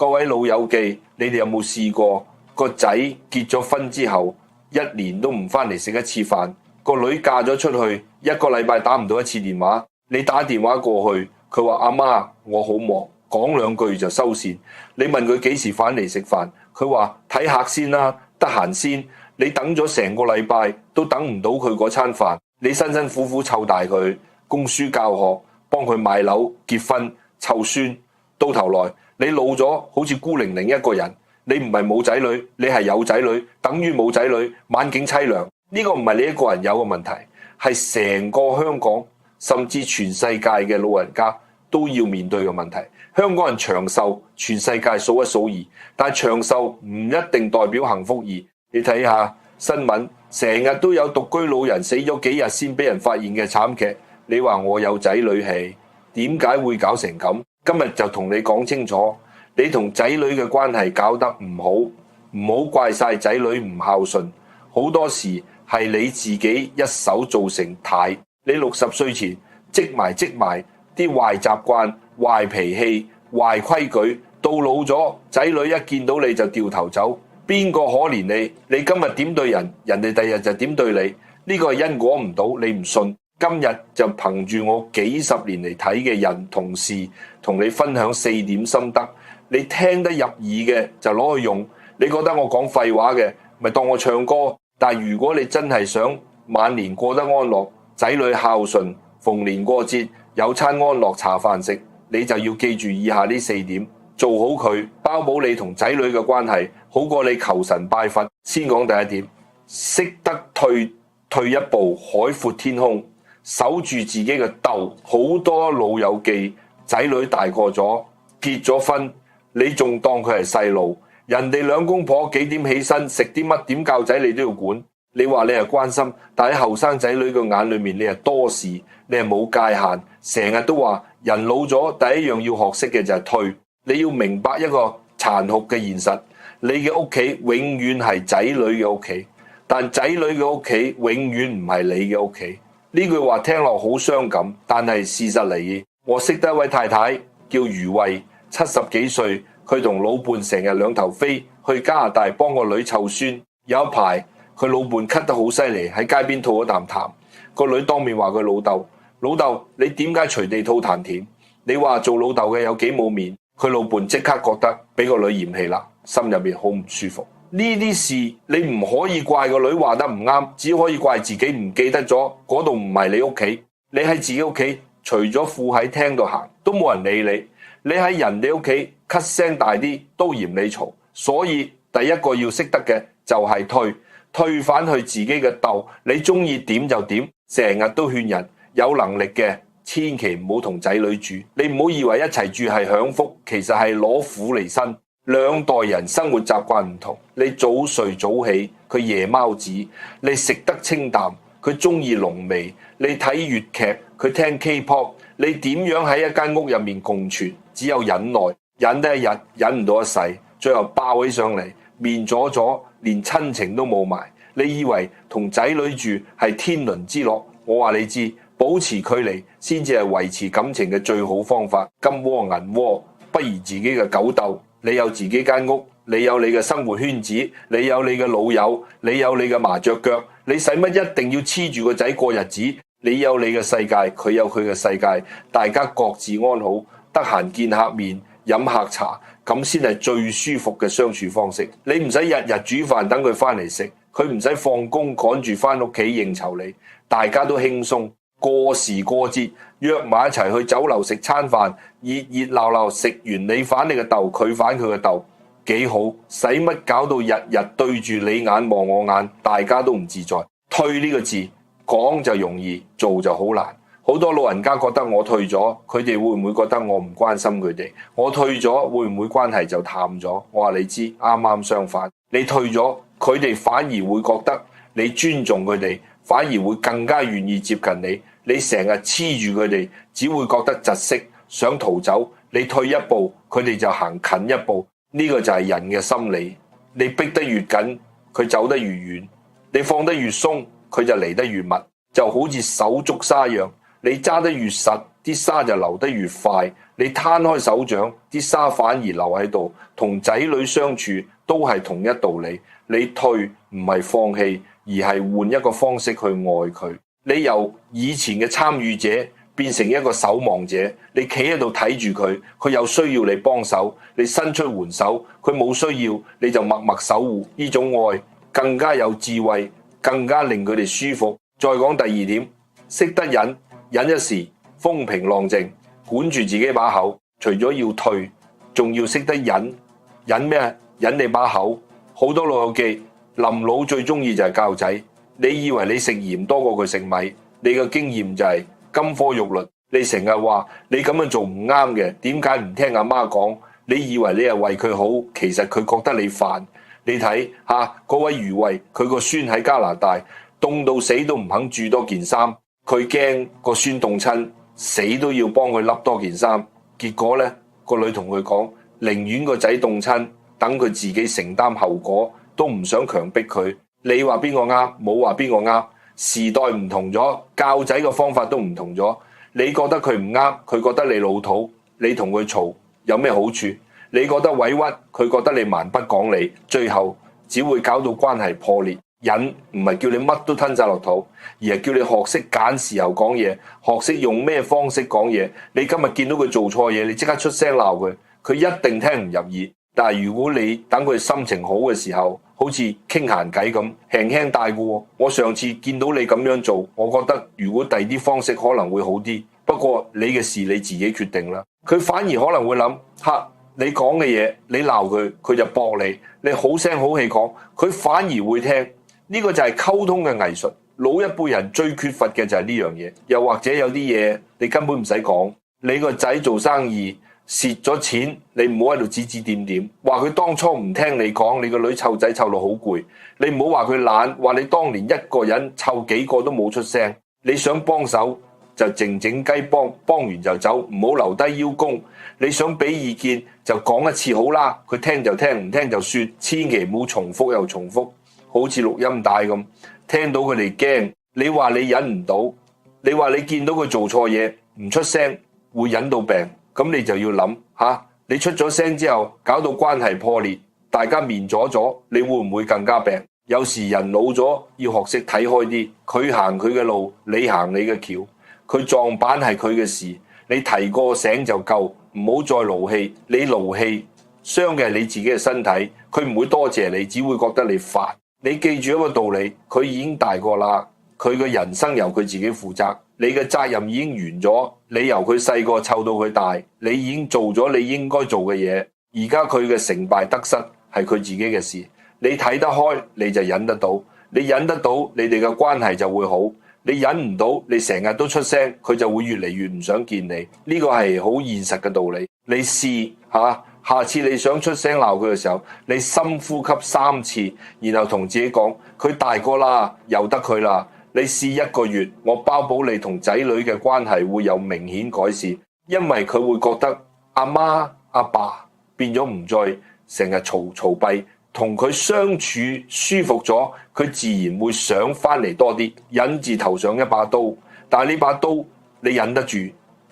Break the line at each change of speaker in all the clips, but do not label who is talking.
各位老友記，你哋有冇試過個仔結咗婚之後1年都唔返嚟食一次飯，個女嫁咗出去1個禮拜打唔到一次電話，你打電話過去，佢話阿媽我好忙，講2句就收線。你問佢幾時返嚟食飯，佢話睇客先啦，得閒先。你等咗成個禮拜都等唔到佢嗰餐飯，你辛辛苦苦湊大佢，供書教學，幫佢買樓、結婚、湊孫，到頭來你老咗好似孤零零一個人。你唔係冇仔女，你係有仔女，等於冇仔女，晚景凄涼。呢個唔係你一個人有嘅問題，係成個香港甚至全世界嘅老人家都要面對嘅問題。香港人長壽，全世界數一數二，但係長壽唔一定代表幸福兒。你睇下新聞，成日都有獨居老人死咗幾日先俾人發現嘅慘劇。你話我有仔女氣，點解會搞成咁？今日就同你講清楚，你同仔女嘅關係搞得唔好怪晒仔女唔孝順，好多時係你自己一手造成態。你60歲前積埋啲壞習慣、壞脾氣、壞規矩，到老咗仔女一見到你就掉頭走。邊個可憐你？你今日點對人，人哋第日就點對你。呢個係因果唔到，你唔信。今日就憑住我幾十年嚟睇嘅人同事，同你分享4點心得。你聽得入耳嘅就攞去用，你覺得我講廢話嘅，咪當我唱歌。但如果你真係想晚年過得安樂，仔女孝順，逢年過節有餐安樂茶飯食，你就要記住以下呢4點。做好佢，包保你同仔女嘅關係好過你求神拜佛。先講第一點，識得退一步，海闊天空，守住自己嘅竇。好多老友記仔女大個咗，結咗婚，你仲當佢係細路。人哋2公婆幾點起身，食啲乜，點教仔你都要管。你話你係關心，但喺後生仔女嘅眼裏面，你係多事，你係冇界限。成日都話人老咗，第一樣要學識嘅就係退。你要明白一個殘酷嘅現實，你嘅屋企永遠係仔女嘅屋企，但仔女嘅屋企永遠唔係你嘅屋企。呢句話聽落好傷感，但係事實嚟嘅。我識得一位太太叫余慧，70幾歲，佢同老伴成日2頭飛去加拿大幫個女湊孫。有一排佢老伴咳得好犀利，喺街邊吐咗啖痰，個女當面話佢老豆你點解隨地吐痰甜？你話做老豆嘅有幾冇面？佢老伴即刻覺得俾個女嫌棄啦，心入面好唔舒服。呢啲事你唔可以怪個女話得唔啱，只可以怪自己唔記得咗嗰度唔係你屋企。你喺自己屋企，除咗褲喺廳度行，都冇人理你。你喺人哋屋企咳聲大啲，都嫌你嘈。所以第一個要識得嘅就係退返去自己嘅竇。你中意點就點，成日都勸人有能力嘅，千祈唔好同仔女住。你唔好以為一齊住係享福，其實係攞苦嚟辛。2代人生活習慣唔同，你早睡早起，佢夜貓子；你食得清淡，佢中意濃味；你睇粵劇，佢聽 K-pop。你點樣喺一間屋入面共存？只有忍耐，忍得一日，忍唔到一世，最後爆起上嚟，面阻阻，連親情都冇埋。你以為同仔女住係天倫之樂？我話你知，保持距離先至係維持感情嘅最好方法。金窩銀窩，不如自己嘅狗竇。你有自己間屋，你有你嘅生活圈子，你有你嘅老友，你有你嘅麻雀腳，你使乜一定要黐住個仔過日子？你有你嘅世界，佢有佢嘅世界，大家各自安好，得閒見客面，飲客茶，咁先係最舒服嘅相處方式。你唔使日日煮飯等佢返嚟食，佢唔使放工趕住返屋企應酬你，大家都輕鬆。過時過節約埋一齊去酒樓食餐飯，熱熱鬧鬧食完，你反你個竇，佢反佢個竇，幾好。使乜搞到日日對住你眼望我眼，大家都唔自在。退呢個字講就容易，做就好難。好多老人家覺得我退咗，佢哋會唔會覺得我唔關心佢哋？我退咗會唔會關係就淡咗？我話你知，啱啱相反。你退咗，佢哋反而會覺得你尊重佢哋，反而會更加願意接近你。你成日黐住佢哋，只會覺得窒息，想逃走。你退一步，佢哋就行近一步。呢個就係人嘅心理。你逼得越緊，佢走得越遠；你放得越鬆，佢就離得越密。就好似手捉沙一樣，你揸得越實，啲沙就流得越快。你攤開手掌，啲沙反而留喺度。同仔女相處都係同一道理。你退唔係放棄，而係換一個方式去愛佢。你由以前嘅參與者變成一個守望者，你企喺度睇住佢，佢有需要你幫手，你伸出援手；佢冇需要，你就默默守護。呢種愛更加有智慧，更加令佢哋舒服。再講第二點，識得忍，忍一時風平浪靜，管住自己把口。除咗要退，仲要識得忍。忍咩啊？忍你把口。好多老友記臨老最中意就係教仔。你以為你食鹽多過佢食米，你嘅經驗就係金科玉律。你成日話你咁樣做唔啱嘅，點解唔聽阿媽講？你以為你係為佢好，其實佢覺得你煩。你睇下嗰位余慧，佢個孫喺加拿大凍到死都唔肯住多件衫，佢驚個孫凍親，死都要幫佢笠多件衫。結果呢，個女同佢講，寧願個仔凍親，等佢自己承擔後果，都唔想強迫佢。你話邊個啱？冇話邊個啱。時代唔同咗，教仔嘅方法都唔同咗。你覺得佢唔啱，佢覺得你老土，你同佢嘈有咩好處？你覺得委屈，佢覺得你蠻不講理，最後只會搞到關係破裂。忍唔係叫你乜都吞晒落肚，而係叫你學識揀時候講嘢，學識用咩方式講嘢。你今日見到佢做錯嘢，你即刻出聲鬧佢，佢一定聽唔入耳。但係如果你等佢心情好嘅時候，好似傾閒偈咁，輕輕帶過。我上次見到你咁樣做，我覺得如果第二啲方式可能會好啲。不過你嘅事你自己決定啦。佢反而可能會諗，你講嘅嘢，你鬧佢，佢就駁你。你好聲好氣講，佢反而會聽。呢個就係溝通嘅藝術。老一輩人最缺乏嘅就係呢樣嘢。又或者有啲嘢你根本唔使講。你個仔做生意蝕咗錢，你唔好喺度指指點點，話佢當初唔聽你講，你個女湊仔湊到好攰。你唔好話佢懶，話你當年一個人湊幾個都冇出聲。你想幫手就靜靜雞幫，幫完就走，唔好留低邀功。你想俾意見就講一次好啦，佢聽就聽，唔聽就算，千祈唔好重複又重複。好似錄音帶咁，聽到佢哋驚。你話你忍唔到，你話你見到佢做錯嘢唔出聲會忍到病，咁你就要諗你出咗聲之後搞到關係破裂，大家面阻阻，你會唔會更加病？有時人老咗要學識睇開啲，佢行佢嘅路，你行你嘅橋。佢撞板係佢嘅事，你提過醒就夠，唔好再勞氣。你勞氣傷嘅係你自己嘅身體，佢唔會多謝你，只會覺得你煩。你記住一個道理，佢已經大個啦，佢嘅人生由佢自己負責，你嘅責任已經完咗。你由佢細個湊到佢大，你已經做咗你應該做嘅嘢。而家佢嘅成敗得失係佢自己嘅事，你睇得開你就忍得到，你忍得到你哋嘅關係就會好。你忍唔到，你成日都出聲，佢就會越嚟越唔想見你。呢個係好現實嘅道理。你試下次你想出聲鬧佢嘅時候，你深呼吸3次，然後同自己講，佢大個啦，由得佢啦。你試1個月，我包保你同仔女嘅關係會有明顯改善，因為佢會覺得阿媽阿爸變咗唔再成日嘈閉，同佢相處舒服咗，佢自然會想翻嚟多啲。忍字頭上一把刀，但係呢把刀你忍得住，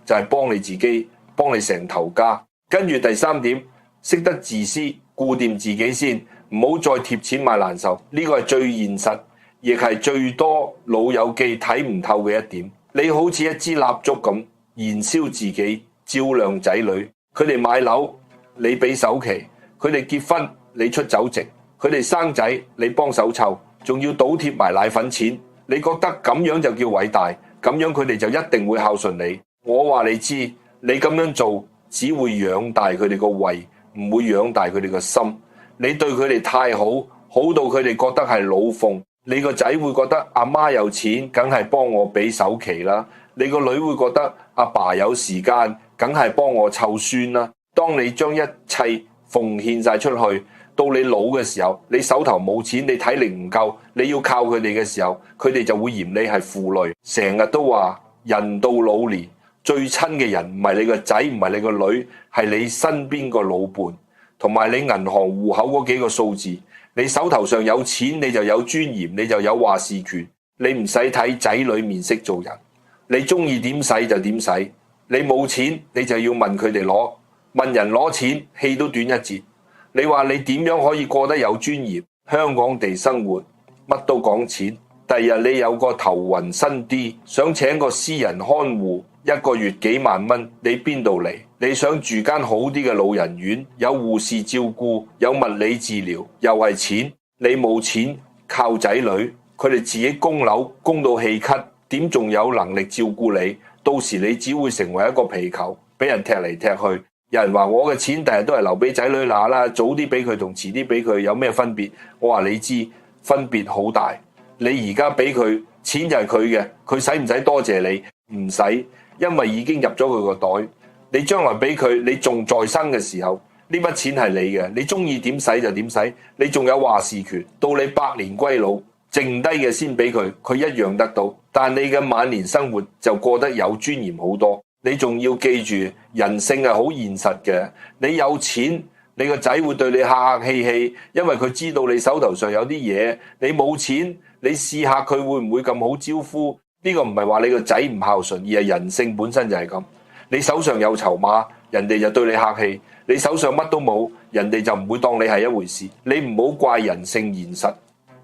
就係幫你自己，幫你成頭家。跟住第3點，識得自私，顧掂自己先，唔好再貼錢買難受。呢個係最現實，亦係最多老友記睇唔透嘅一點。你好似一支蠟燭咁，燃燒自己，照亮仔女。佢哋買樓，你俾首期；佢哋結婚，你出酒席；佢哋生仔，你幫手湊，仲要倒貼埋奶粉錢。你覺得咁樣就叫偉大？咁樣佢哋就一定會孝順你？我話你知，你咁樣做只會養大佢哋個胃，唔會養大佢哋個心。你對佢哋太好，好到佢哋覺得係老奉。你個仔會覺得阿媽有錢，梗係幫我俾首期啦。你個女會覺得阿爸有時間，梗係幫我湊孫啦。當你將一切奉獻晒出去，到你老嘅時候，你手頭冇錢，你體力唔夠，你要靠佢哋嘅時候，佢哋就會嫌你係負累。成日都話人到老年，最親嘅人唔係你個仔，唔係你個女，係你身邊個老伴，同埋你銀行戶口嗰幾個數字。你手頭上有錢，你就有尊嚴，你就有話事權。你唔使睇仔女面色做人，你中意點使就點使，你冇錢你就要問佢哋攞，問人攞錢氣都短一截。你話你點樣可以過得有尊嚴？香港地生活乜都講錢，第日你有個頭暈身啲，想請個私人看護，一個月幾萬蚊，你邊度嚟？你想住間好啲嘅老人院，有護士照顧，有物理治療，又係錢。你冇錢，靠仔女，佢哋自己供樓供到氣咳，點仲有能力照顧你？到時你只會成為一個皮球，俾人踢嚟踢去。有人話我嘅錢第日都係留俾仔女拿啦，早啲俾佢同遲啲俾佢有咩分別？我話你知，分別好大。你而家俾佢錢就係佢嘅，佢使唔使多謝你？唔使，因為已經入咗佢個袋。你將來俾佢，你仲在生嘅時候，呢筆錢係你嘅，你中意點使就點使，你仲有話事權。到你百年歸老，剩低嘅先俾佢，佢一樣得到。但你嘅晚年生活就過得有尊嚴好多。你仲要記住，人性係好現實嘅。你有錢，你個仔會對你客客氣氣，因為佢知道你手頭上有啲嘢。你冇錢，你試下佢會唔會咁好招呼？呢個唔係話你個仔唔孝順，而係人性本身就係咁。你手上有籌碼，人哋就對你客氣；你手上乜都冇，人哋就唔會當你係一回事。你唔好怪人性現實，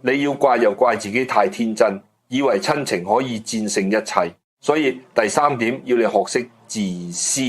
你要怪就怪自己太天真，以為親情可以戰勝一切。所以第三點要你學識自私，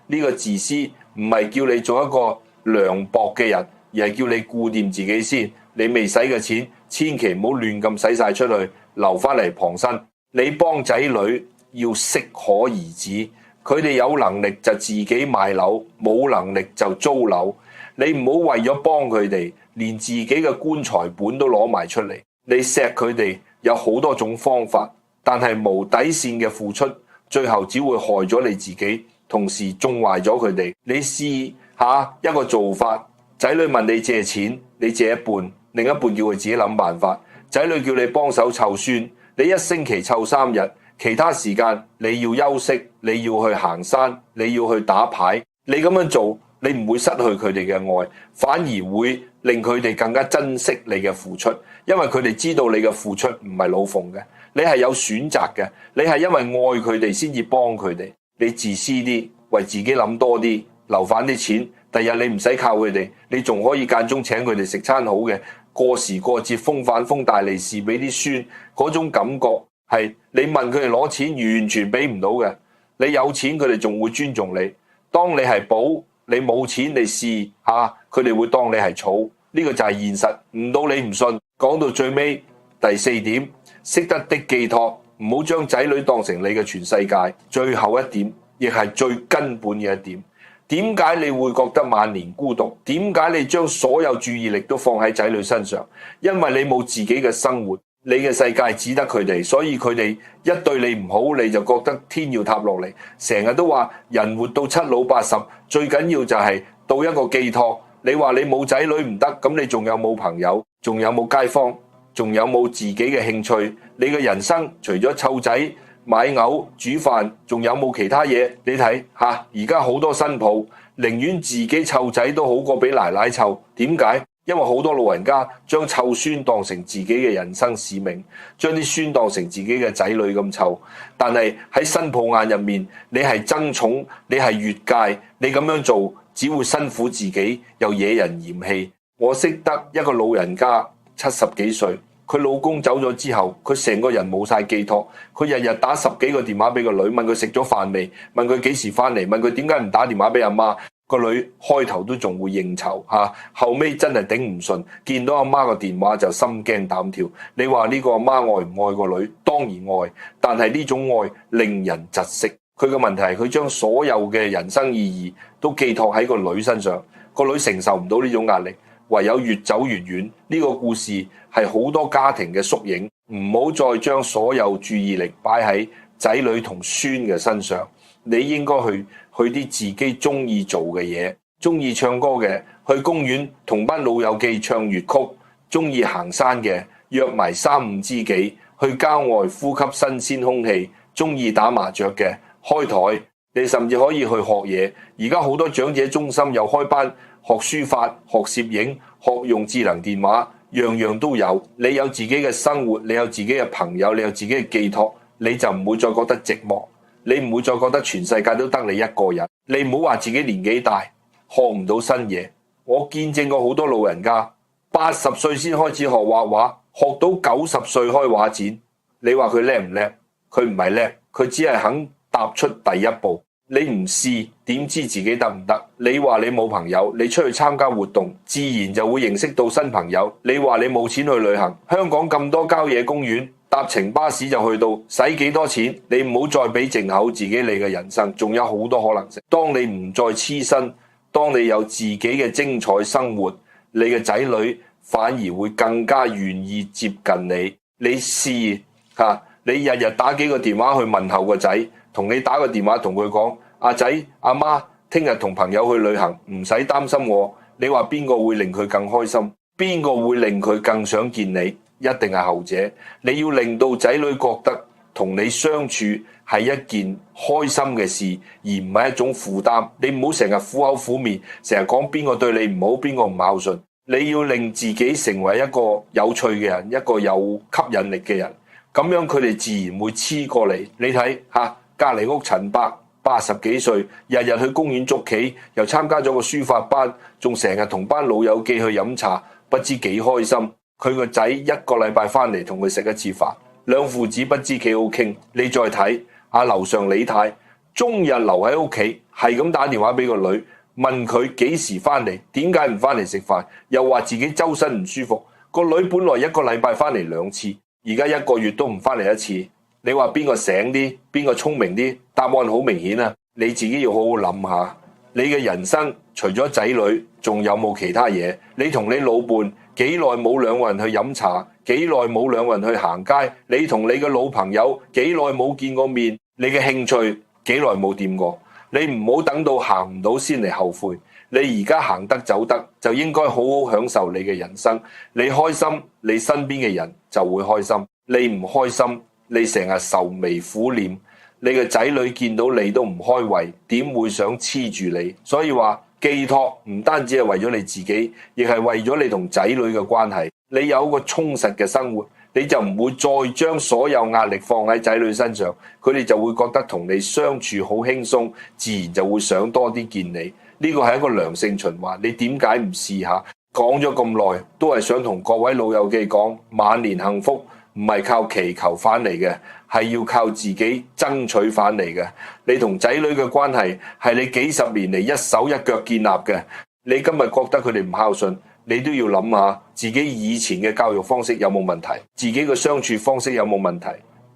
呢個自私唔係叫你做一個涼薄嘅人，而係叫你顧掂自己先。你未使嘅錢，千祈唔好亂咁使晒出去，留翻嚟傍身。你幫仔女要適可而止，佢哋有能力就自己買樓，冇能力就租樓。你唔好為咗幫佢哋，連自己嘅棺材本都攞埋出嚟。你錫佢哋有好多種方法，但係無底線嘅付出，最後只會害咗你自己，同時縱壞咗佢哋。你試下一個做法，仔女問你借錢，你借一半，另一半叫佢自己諗辦法。仔女叫你幫手湊孫，你一星期湊3日，其他時間你要休息，你要去行山，你要去打牌。你咁樣做，你唔會失去佢哋嘅愛，反而會令佢哋更加珍惜你嘅付出，因為佢哋知道你嘅付出唔係老奉嘅，你係有選擇嘅，你係因為愛佢哋先至幫佢哋。你自私啲，為自己諗多啲，留返啲錢，第日你唔使靠佢哋，你仲可以間中請佢哋食餐好嘅，過時過節封飯封大利是俾啲孫，嗰種感覺係你問佢哋攞錢完全俾唔到嘅。你有錢佢哋仲會尊重你，當你係寶，你冇錢你試下，佢哋會當你係草。呢個就係現實，唔到你唔信。講到最尾第4點，識得的寄託，唔好將仔女當成你嘅全世界。最後一點，亦係最根本嘅一點，點解你會覺得晚年孤獨？點解你將所有注意力都放喺仔女身上？因為你冇自己嘅生活，你嘅世界只得佢哋，所以佢哋一對你唔好，你就覺得天要塌落嚟。成日都話人活到7老80，最緊要就係到一個寄託。你話你冇仔女唔得，咁你仲有冇朋友？仲有冇街坊？仲有冇自己嘅興趣？你嘅人生除咗湊仔、買牛、煮飯，仲有冇其他嘢？你睇下，而家好多新抱寧願自己湊仔都好過俾奶奶湊。點解？因為好多老人家將湊孫當成自己嘅人生使命，將啲孫當成自己嘅仔女咁湊。但係喺新抱眼入面，你係爭寵，你係越界，你咁樣做只會辛苦自己，又惹人嫌棄。我識得一個老人家70幾歲，佢老公走咗之後，佢成個人冇晒寄託，佢日日打10幾個電話俾個女，問佢食咗飯未，問佢幾時翻嚟，問佢點解唔打電話俾阿媽。個女開頭都仲會應酬嚇，後尾真係頂唔順，見到阿媽個電話就心驚膽跳。你話呢個阿媽愛唔愛個女？當然愛，但係呢種愛令人窒息。佢嘅問題係佢將所有嘅人生意義都寄託喺個女身上，個女承受唔到呢種壓力，唯有越走越遠。呢個故事係好多家庭嘅縮影，唔好再將所有注意力擺喺仔女同孫嘅身上。你應該去啲自己中意做嘅嘢，中意唱歌嘅去公園同班老友記唱粵曲，中意行山嘅約埋3、5知己去郊外呼吸新鮮空氣，中意打麻雀嘅開台。你甚至可以去學嘢，而家好多長者中心又開班學書法、學攝影、學用智能電話，樣樣都有。你有自己嘅生活，你有自己嘅朋友，你有自己嘅寄託，你就唔會再覺得寂寞。你唔會再覺得全世界都得你一個人。你唔好話自己年紀大學唔到新嘢，我見證過好多老人家80歲先開始學畫畫，學到90歲開畫展。你話佢叻唔叻？佢唔係叻，佢只係肯踏出第一步。你唔試點知自己得唔得？你話你冇朋友，你出去參加活動，自然就會認識到新朋友。你話你冇錢去旅行，香港咁多郊野公園，搭程巴士就去到，使幾多錢？你唔好再俾藉口自己你嘅人生，仲有好多可能性。當你唔再黐身，當你有自己嘅精彩生活，你嘅仔女反而會更加願意接近你。你試吓，你日日打幾個電話去問候個仔，同你打個電話同佢講：阿仔阿媽，聽日同朋友去旅行，唔使擔心我。你話邊個會令佢更開心？邊個會令佢更想見你？一定係後者。你要令到仔女覺得同你相處係一件開心嘅事，而唔係一種負擔。你唔好成日苦口苦面，成日講邊個對你唔好，邊個唔孝順。你要令自己成為一個有趣嘅人，一個有吸引力嘅人，咁樣佢哋自然會黐過嚟。你睇吓，隔離屋陳伯80幾歲，日日去公園捉棋，又參加咗個書法班，仲成日同班老友記去飲茶，不知幾開心。佢個仔一個禮拜翻嚟同佢食一次飯，兩父子不知幾好傾。你再睇樓上李太，終日留喺屋企，係咁打電話俾個女，問佢幾時翻嚟，點解唔翻嚟食飯，又話自己周身唔舒服。個女本來一個禮拜翻嚟2次，而家1個月都唔翻嚟1次。你話邊個醒啲，邊個聰明啲？答案好明顯啊！你自己要好好諗下，你嘅人生除咗仔女，仲有冇其他嘢？你同你老伴幾耐冇兩個人去飲茶？幾耐冇兩個人去行街？你同你嘅老朋友幾耐冇見過面？你嘅興趣幾耐冇掂過？你唔好等到行唔到先嚟後悔。你而家行得走得，就應該好好享受你嘅人生。你開心，你身邊嘅人就會開心。你唔開心，你成日愁眉苦臉，你嘅仔女見到你都唔開胃，點會想黐住你？所以話寄託唔單止係為咗你自己，亦係為咗你同仔女嘅關係。你有一個充實嘅生活，你就唔會再將所有壓力放喺仔女身上，佢哋就會覺得同你相處好輕鬆，自然就會想多啲見你。呢個係一個良性循環，你點解唔試下？講咗咁耐，都係想同各位老友記講，晚年幸福唔係靠祈求翻嚟嘅，係要靠自己爭取翻嚟嘅。你同仔女嘅關係係你幾十年嚟一手一腳建立嘅。你今日覺得佢哋唔孝順，你都要諗下自己以前嘅教育方式有冇問題，自己嘅相處方式有冇問題？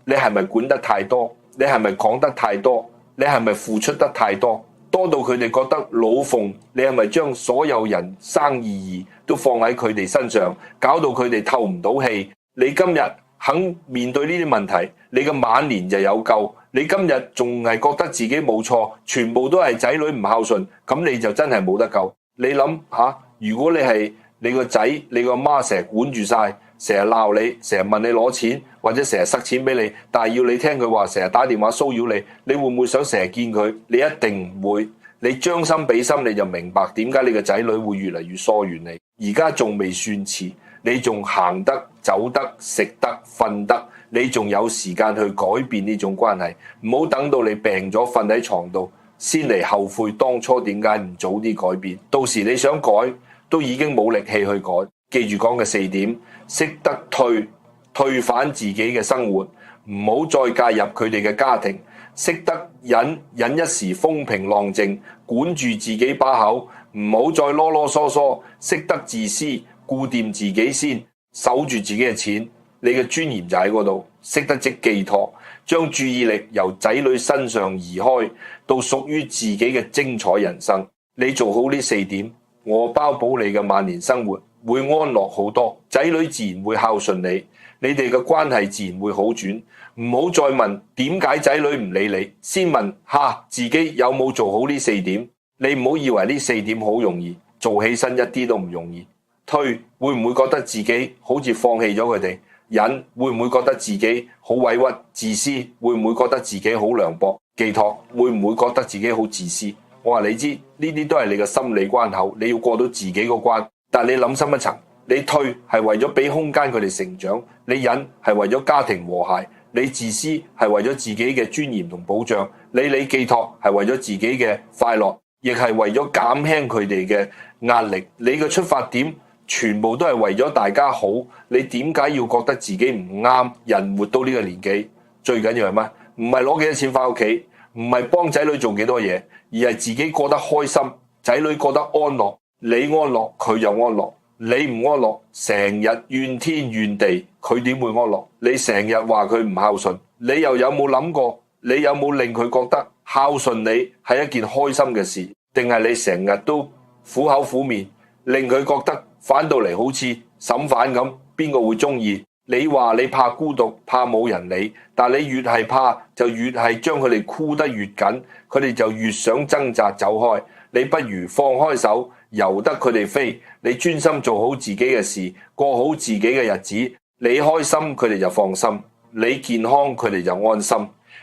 你係咪管得太多？你係咪講得太多？你係咪付出得太多？多到佢哋覺得老奉，你係咪將所有人生意義都放喺佢哋身上，搞到佢哋透唔到氣？你今日肯面對呢啲問題，你嘅晚年就有救。你今日仲係覺得自己冇錯，全部都係仔女唔孝順，咁你就真係冇得救。你諗下，如果你係你個仔、你個媽成日管住晒，成日鬧你，成日問你攞錢，或者成日塞錢俾你，但係要你聽佢話，成日打電話騷擾你，你會唔會想成日見佢？你一定唔會。你將心比心，你就明白點解你個仔女會越嚟越疏遠你。而家仲未算遲，你仲行得、走得、食得、瞓得，你仲有時間去改變呢種關係。唔好等到你病咗瞓喺床度，先嚟後悔當初點解唔早啲改變。到時你想改，都已經冇力氣去改。記住講嘅4點，識得退返自己嘅生活，唔好再介入佢哋嘅家庭。識得忍一時風平浪靜，管住自己把口，唔好再囉囉嗦嗦。識得自私，顧掂自己先，守住自己嘅錢，你嘅尊嚴就喺嗰度。識得即寄託，將注意力由仔女身上移開，到屬於自己嘅精彩人生。你做好呢4點，我包保你嘅晚年生活會安樂好多，仔女自然會孝順你，你哋嘅關係自然會好轉。唔好再問點解仔女唔理你，先問自己有冇做好呢4點。你唔好以為呢4點好容易，做起身一啲都唔容易。退會唔會覺得自己好似放棄咗佢哋？忍會唔會覺得自己好委屈？自私會唔會覺得自己好涼薄？寄託會唔會覺得自己好自私？我話你知，呢啲都係你嘅心理關口，你要過到自己個關。但係你諗深一層，你退係為咗俾空間佢哋成長，你忍係為咗家庭和諧。你自私係為咗自己嘅尊嚴同保障，你寄託係為咗自己嘅快樂，亦係為咗減輕佢哋嘅壓力。你嘅出發點全部都係為咗大家好，你點解要覺得自己唔啱？人活到呢個年紀，最緊要係乜？唔係攞幾多錢翻屋企，唔係幫仔女做幾多嘢，而係自己過得開心，仔女過得安樂，你安樂佢就安樂。你唔安樂，成日怨天怨地，佢點會安樂？你成日話佢唔孝順，你又有冇諗過？你有冇令佢覺得孝順你係一件開心嘅事？定係你成日都苦口苦面，令佢覺得返到嚟好似審犯咁？邊個會中意？你話你怕孤獨，怕冇人理，但你越係怕，就越係將佢哋箍得越緊，佢哋就越想掙扎走開。你不如放開手，由得佢哋飛，你專心做好自己嘅事，過好自己嘅日子。你開心，佢哋就放心；你健康，佢哋就安心。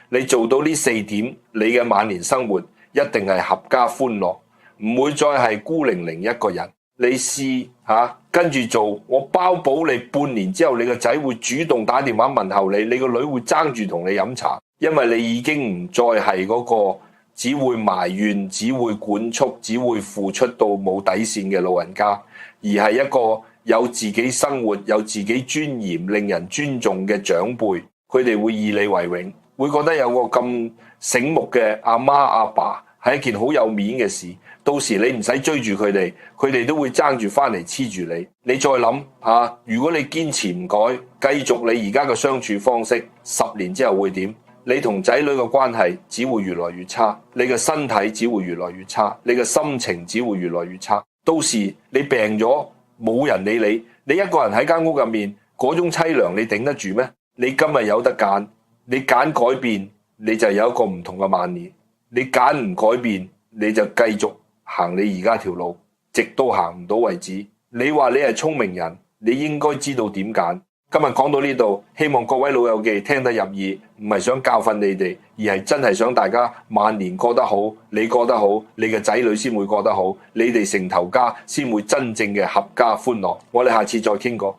你做到呢4點，你嘅晚年生活一定係合家歡樂，唔會再係孤零零一個人。你試下跟住做，我包保你半年之後，你個仔會主動打電話問候你，你個女會爭住同你飲茶，因為你已經唔再係嗰個只會埋怨、只會管束、只會付出到冇底線嘅老人家，而係一個有自己生活、有自己尊嚴、令人尊重嘅長輩。佢哋會以你為榮，會覺得有個咁醒目嘅阿媽阿爸係一件好有面嘅事。到時你唔使追住佢哋，佢哋都會爭住翻嚟黐住你。你再諗下，如果你堅持唔改，繼續你而家嘅相處方式，10年之後會點？你同仔女嘅關係只會越來越差，你嘅身體只會越來越差，你嘅心情只會越來越差。到時你病咗，冇人理你，你一個人喺間屋入面，嗰種淒涼你頂得住咩？你今日有得揀，你揀改變，你就有一個唔同嘅晚年；你揀唔改變，你就繼續行你而家條路，直到行唔到為止。你話你係聰明人，你應該知道點揀。今日講到呢度，希望各位老友記聽得入耳，唔係想教訓你哋，而係真係想大家晚年過得好，你過得好，你嘅仔女先會過得好，你哋成頭家先會真正嘅合家歡樂。我哋下次再傾過。